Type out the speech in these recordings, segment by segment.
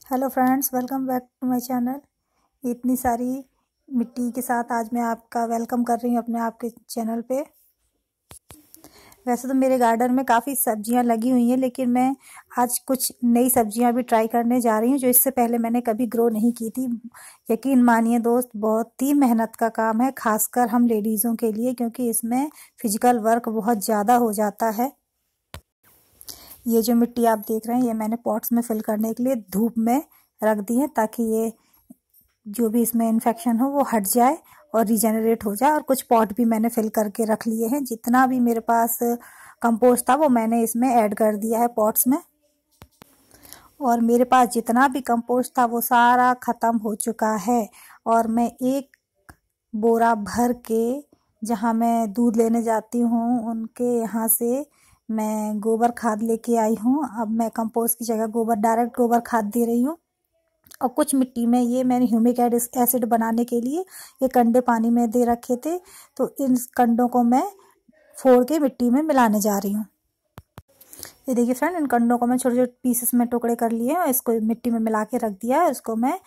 Hello friends, welcome back to my channel. इतनी सारी मिट्टी के साथ आज मैं आपका वेलकम कर रही हूँ अपने आपके चैनल पे। वैसे तो मेरे गार्डन में काफ़ी सब्जियां लगी हुई हैं, लेकिन मैं आज कुछ नई सब्जियां भी ट्राई करने जा रही हूँ जो इससे पहले मैंने कभी ग्रो नहीं की थी। यकीन मानिए दोस्त, बहुत ही मेहनत का काम है, खासकर हम लेडीज़ों के लिए, क्योंकि इसमें फिजिकल वर्क बहुत ज़्यादा हो जाता है। ये जो मिट्टी आप देख रहे हैं, ये मैंने पॉट्स में फिल करने के लिए धूप में रख दी है, ताकि ये जो भी इसमें इन्फेक्शन हो वो हट जाए और रीजेनरेट हो जाए। और कुछ पॉट भी मैंने फिल करके रख लिए हैं। जितना भी मेरे पास कंपोस्ट था वो मैंने इसमें ऐड कर दिया है पॉट्स में। और मेरे पास जितना भी कंपोस्ट था वो सारा ख़त्म हो चुका है। और मैं एक बोरा भर के, जहाँ मैं दूध लेने जाती हूँ उनके यहाँ से, मैं गोबर खाद लेके आई हूँ। अब मैं कंपोस्ट की जगह डायरेक्ट गोबर खाद दे रही हूँ। और कुछ मिट्टी में ये मैंने ह्यूमिक एसिड बनाने के लिए ये कंडे पानी में दे रखे थे, तो इन कंडों को मैं फोड़ के मिट्टी में मिलाने जा रही हूँ। ये देखिए फ्रेंड, इन कंडों को मैं छोटे छोटे पीसेस में टुकड़े कर लिए और इसको मिट्टी में मिला के रख दिया है। इसको मैं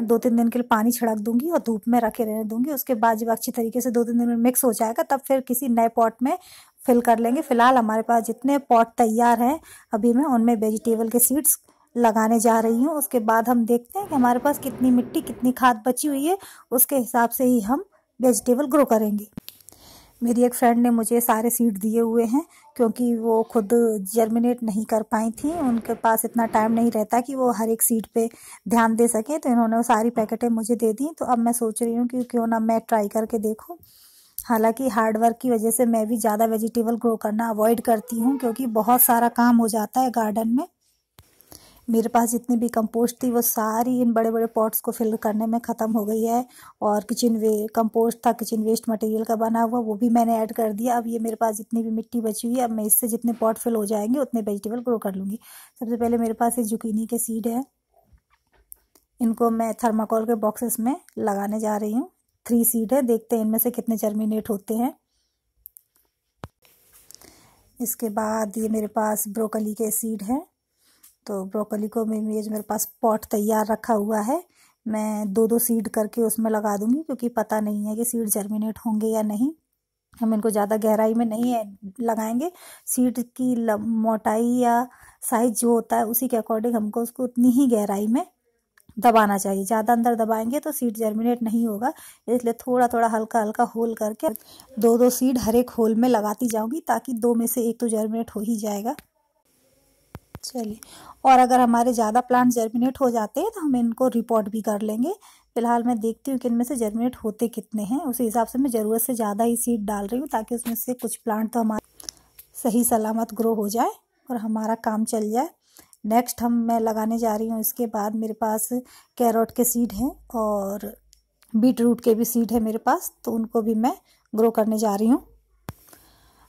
2-3 दिन के लिए पानी छिड़क दूंगी और धूप में रखे रहने दूंगी। उसके बाद जब अच्छी तरीके से 2-3 दिन में मिक्स हो जाएगा, तब फिर किसी नए पॉट में फिल कर लेंगे। फिलहाल हमारे पास जितने पॉट तैयार हैं, अभी मैं उनमें वेजिटेबल के सीड्स लगाने जा रही हूँ। उसके बाद हम देखते हैं कि हमारे पास कितनी मिट्टी, कितनी खाद बची हुई है, उसके हिसाब से ही हम वेजिटेबल ग्रो करेंगे। मेरी एक फ्रेंड ने मुझे सारे सीड दिए हुए हैं, क्योंकि वो खुद जर्मिनेट नहीं कर पाई थी, उनके पास इतना टाइम नहीं रहता कि वो हर एक सीड पे ध्यान दे सके, तो इन्होंने वो सारी पैकेटें मुझे दे दी। तो अब मैं सोच रही हूँ कि क्यों ना मैं ट्राई करके देखूँ। हालांकि हार्ड वर्क की वजह से मैं भी ज़्यादा वेजिटेबल ग्रो करना अवॉइड करती हूँ, क्योंकि बहुत सारा काम हो जाता है गार्डन में। मेरे पास जितनी भी कंपोस्ट थी वो सारी इन बड़े बड़े पॉट्स को फिल करने में ख़त्म हो गई है। और कंपोस्ट था किचन वेस्ट मटेरियल का बना हुआ, वो भी मैंने ऐड कर दिया। अब ये मेरे पास जितनी भी मिट्टी बची हुई है, अब मैं इससे जितने पॉट फिल हो जाएंगे उतने वेजिटेबल ग्रो कर लूँगी। सबसे पहले मेरे पास ये जुकीनी के सीड है, इनको मैं थर्माकोल के बॉक्सेस में लगाने जा रही हूँ। 3 सीड है, देखते हैं इनमें से कितने जर्मिनेट होते हैं। इसके बाद ये मेरे पास ब्रोकली के सीड है, तो ब्रोकली को ये जो मेरे पास पॉट तैयार रखा हुआ है, मैं 2-2 सीड करके उसमें लगा दूंगी, क्योंकि पता नहीं है कि सीड जर्मिनेट होंगे या नहीं। हम इनको ज़्यादा गहराई में नहीं लगाएंगे। सीड की मोटाई या साइज जो होता है उसी के अकॉर्डिंग हमको उसको उतनी ही गहराई में दबाना चाहिए। ज़्यादा अंदर दबाएंगे तो सीड जर्मिनेट नहीं होगा, इसलिए थोड़ा थोड़ा हल्का हल्का होल करके 2-2 सीड हर एक होल में लगाती जाऊंगी, ताकि 2 में से एक तो जर्मिनेट हो ही जाएगा। चलिए, और अगर हमारे ज़्यादा प्लांट जर्मिनेट हो जाते हैं तो हम इनको रिपोर्ट भी कर लेंगे। फिलहाल मैं देखती हूँ कि इनमें से जर्मिनेट होते कितने हैं, उसी हिसाब से मैं ज़रूरत से ज़्यादा ही सीड डाल रही हूँ, ताकि उसमें से कुछ प्लांट तो हमारा सही सलामत ग्रो हो जाए और हमारा काम चल जाए। नेक्स्ट मैं लगाने जा रही हूँ, इसके बाद मेरे पास कैरोट के सीड हैं और बीट रूट के भी सीड है मेरे पास, तो उनको भी मैं ग्रो करने जा रही हूँ।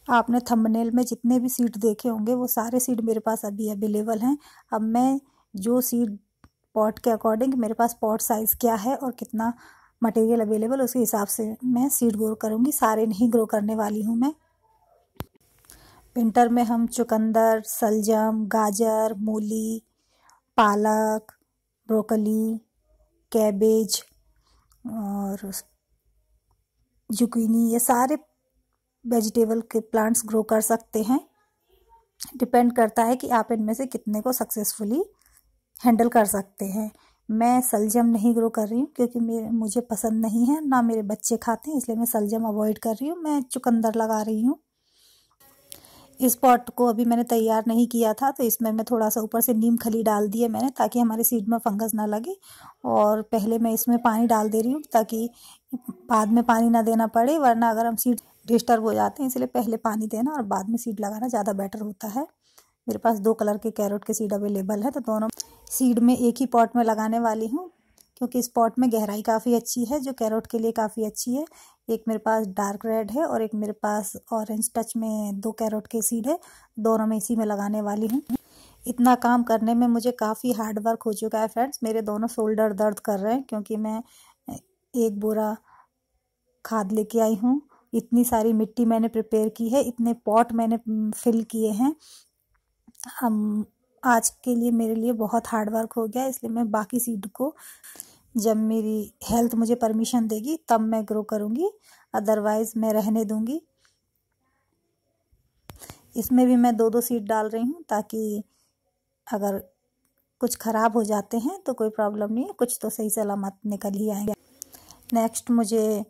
आपने थंबनेल में जितने भी सीड देखे होंगे वो सारे सीड मेरे पास अभी अवेलेबल हैं। अब मैं जो सीड पॉट के अकॉर्डिंग, मेरे पास पॉट साइज़ क्या है और कितना मटेरियल अवेलेबल, उसके हिसाब से मैं सीड ग्रो करूँगी। सारे नहीं ग्रो करने वाली हूँ मैं। विंटर में हम चुकंदर, सलजम, गाजर, मूली, पालक, ब्रोकली, कैबेज और जुकीनी, ये सारे वेजिटेबल के प्लांट्स ग्रो कर सकते हैं। डिपेंड करता है कि आप इनमें से कितने को सक्सेसफुली हैंडल कर सकते हैं। मैं सलजम नहीं ग्रो कर रही हूँ, क्योंकि मुझे पसंद नहीं है, ना मेरे बच्चे खाते हैं, इसलिए मैं सलजम अवॉइड कर रही हूँ। मैं चुकंदर लगा रही हूँ। इस पॉट को अभी मैंने तैयार नहीं किया था, तो इसमें मैं थोड़ा सा ऊपर से नीम खली डाल दी है मैंने, ताकि हमारे सीड में फंगस ना लगे। और पहले मैं इसमें पानी डाल दे रही हूँ, ताकि बाद में पानी ना देना पड़े, वरना अगर हम सीड डिस्टर्ब हो जाते हैं, इसलिए पहले पानी देना और बाद में सीड लगाना ज़्यादा बेटर होता है। मेरे पास 2 कलर के कैरोट के सीड अवेलेबल है, तो दोनों सीड में एक ही पॉट में लगाने वाली हूँ, क्योंकि इस पॉट में गहराई काफ़ी अच्छी है, जो कैरोट के लिए काफ़ी अच्छी है। एक मेरे पास डार्क रेड है और एक मेरे पास ऑरेंज टच में 2 कैरोट के सीड है, दोनों में इसी में लगाने वाली हूँ। इतना काम करने में मुझे काफ़ी हार्ड वर्क हो चुका है फ्रेंड्स। मेरे दोनों शोल्डर दर्द कर रहे हैं, क्योंकि मैं 1 बोरा खाद लेके आई हूँ, इतनी सारी मिट्टी मैंने प्रिपेयर की है, इतने पॉट मैंने फिल किए हैं। हम आज के लिए मेरे लिए बहुत हार्ड वर्क हो गया, इसलिए मैं बाकी सीड को जब मेरी हेल्थ मुझे परमिशन देगी तब मैं ग्रो करूँगी, अदरवाइज़ मैं रहने दूँगी। इसमें भी मैं 2-2 सीड डाल रही हूँ ताकि अगर कुछ ख़राब हो जाते हैं तो कोई प्रॉब्लम नहीं है, कुछ तो सही सलामत निकल ही आएंगे। नेक्स्ट मुझे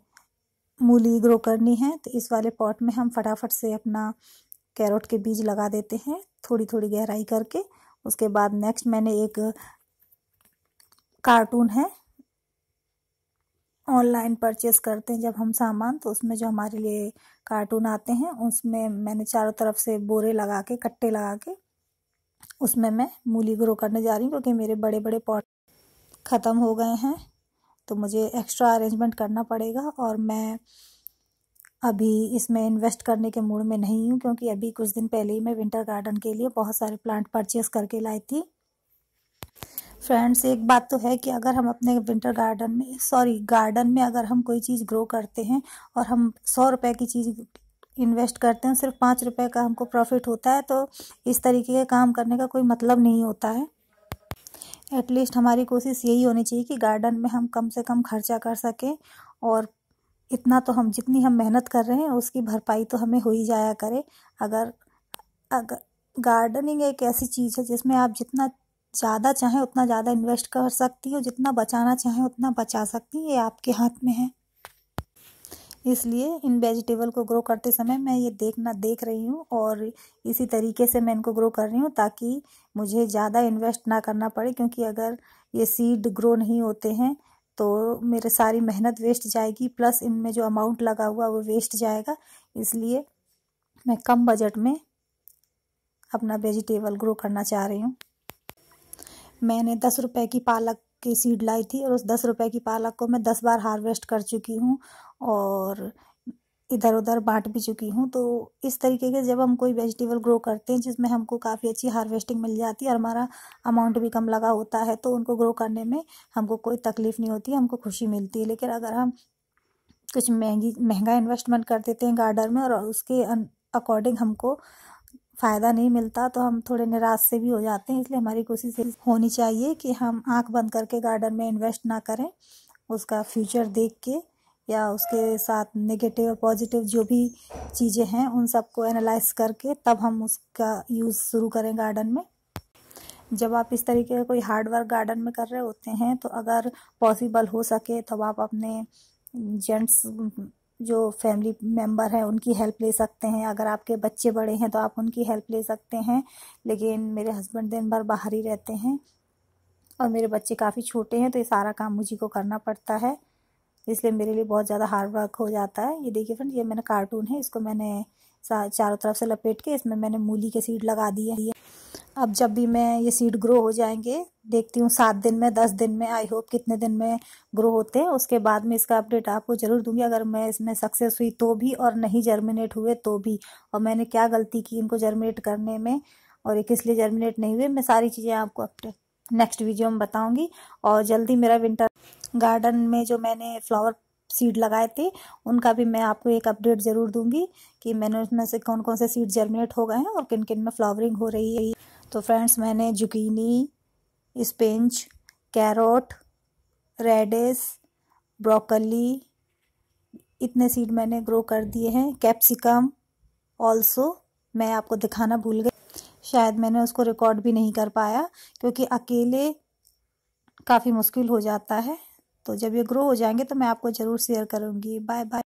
मूली ग्रो करनी है, तो इस वाले पॉट में हम फटाफट से अपना कैरोट के बीज लगा देते हैं थोड़ी थोड़ी गहराई करके। उसके बाद नेक्स्ट मैंने एक कार्टून है, ऑनलाइन परचेस करते हैं जब हम सामान, तो उसमें जो हमारे लिए कार्टून आते हैं उसमें मैंने चारों तरफ से बोरे लगा के, कट्टे लगा के उसमें मैं मूली ग्रो करने जा रही हूँ, क्योंकि मेरे बड़े बड़े पॉट ख़त्म हो गए हैं तो मुझे एक्स्ट्रा अरेंजमेंट करना पड़ेगा। और मैं अभी इसमें इन्वेस्ट करने के मूड में नहीं हूँ, क्योंकि अभी कुछ दिन पहले ही मैं विंटर गार्डन के लिए बहुत सारे प्लांट परचेस करके लाई थी। फ्रेंड्स, एक बात तो है कि अगर हम अपने विंटर गार्डन में अगर हम कोई चीज़ ग्रो करते हैं और हम 100 रुपये की चीज़ इन्वेस्ट करते हैं, सिर्फ 5 रुपये का हमको प्रॉफिट होता है, तो इस तरीके के काम करने का कोई मतलब नहीं होता है। एटलीस्ट हमारी कोशिश यही होनी चाहिए कि गार्डन में हम कम से कम खर्चा कर सकें, और इतना तो हम जितनी हम मेहनत कर रहे हैं उसकी भरपाई तो हमें हो ही जाया करे। अगर गार्डनिंग एक ऐसी चीज़ है जिसमें आप जितना ज़्यादा चाहें उतना ज़्यादा इन्वेस्ट कर सकती हो, जितना बचाना चाहें उतना बचा सकती हैं, ये आपके हाथ में है। इसलिए इन वेजिटेबल को ग्रो करते समय मैं ये देख रही हूँ, और इसी तरीके से मैं इनको ग्रो कर रही हूँ ताकि मुझे ज़्यादा इन्वेस्ट ना करना पड़े, क्योंकि अगर ये सीड ग्रो नहीं होते हैं तो मेरे सारी मेहनत वेस्ट जाएगी, प्लस इनमें जो अमाउंट लगा हुआ वो वेस्ट जाएगा। इसलिए मैं कम बजट में अपना वेजिटेबल ग्रो करना चाह रही हूँ। मैंने 10 रुपये की पालक की सीड लाई थी, और उस 10 रुपये की पालक को मैं 10 बार हार्वेस्ट कर चुकी हूँ और इधर उधर बांट भी चुकी हूँ। तो इस तरीके के जब हम कोई वेजिटेबल ग्रो करते हैं जिसमें हमको काफ़ी अच्छी हार्वेस्टिंग मिल जाती है और हमारा अमाउंट भी कम लगा होता है, तो उनको ग्रो करने में हमको कोई तकलीफ़ नहीं होती, हमको खुशी मिलती है। लेकिन अगर हम कुछ महंगा इन्वेस्टमेंट कर देते हैं गार्डन में और उसके अकॉर्डिंग हमको फ़ायदा नहीं मिलता, तो हम थोड़े निराश से भी हो जाते हैं। इसलिए हमारी कोशिश होनी चाहिए कि हम आंख बंद करके गार्डन में इन्वेस्ट ना करें, उसका फ्यूचर देख के या उसके साथ नेगेटिव और पॉजिटिव जो भी चीज़ें हैं उन सबको एनालाइज करके तब हम उसका यूज़ शुरू करें गार्डन में। जब आप इस तरीके का कोई हार्ड वर्क गार्डन में कर रहे होते हैं, तो अगर पॉसिबल हो सके तो आप अपने जेंट्स जो फैमिली मेम्बर हैं उनकी हेल्प ले सकते हैं। अगर आपके बच्चे बड़े हैं तो आप उनकी हेल्प ले सकते हैं, लेकिन मेरे हस्बैंड दिन भर बाहर ही रहते हैं और मेरे बच्चे काफ़ी छोटे हैं, तो ये सारा काम मुझे को करना पड़ता है, इसलिए मेरे लिए बहुत ज़्यादा हार्ड वर्क हो जाता है। ये देखिए फ्रेंड, ये मैंने कार्टून है, इसको मैंने चारों तरफ से लपेट के इसमें मैंने मूली के सीड लगा दिए है। अब जब भी मैं ये सीड ग्रो हो जाएंगे, देखती हूँ 7 दिन में, 10 दिन में, आई होप कितने दिन में ग्रो होते हैं, उसके बाद में इसका अपडेट आपको ज़रूर दूंगी। अगर मैं इसमें सक्सेस हुई तो भी, और नहीं जर्मिनेट हुए तो भी, और मैंने क्या गलती की इनको जर्मिनेट करने में और ये किस लिए जर्मिनेट नहीं हुए, मैं सारी चीज़ें आपको अपडेट नेक्स्ट वीडियो में बताऊँगी। और जल्दी मेरा विंटर गार्डन में जो मैंने फ्लावर सीड लगाए थे उनका भी मैं आपको एक अपडेट ज़रूर दूंगी कि मैंने उसमें से कौन कौन से सीड जर्मिनेट हो गए हैं और किन किन में फ्लावरिंग हो रही है। तो फ्रेंड्स, मैंने zucchini, spinach, carrot, radish, broccoli, इतने सीड मैंने ग्रो कर दिए हैं। कैप्सिकम ऑल्सो मैं आपको दिखाना भूल गई, शायद मैंने उसको रिकॉर्ड भी नहीं कर पाया, क्योंकि अकेले काफ़ी मुश्किल हो जाता है। तो जब ये ग्रो हो जाएंगे तो मैं आपको ज़रूर शेयर करूँगी। Bye bye.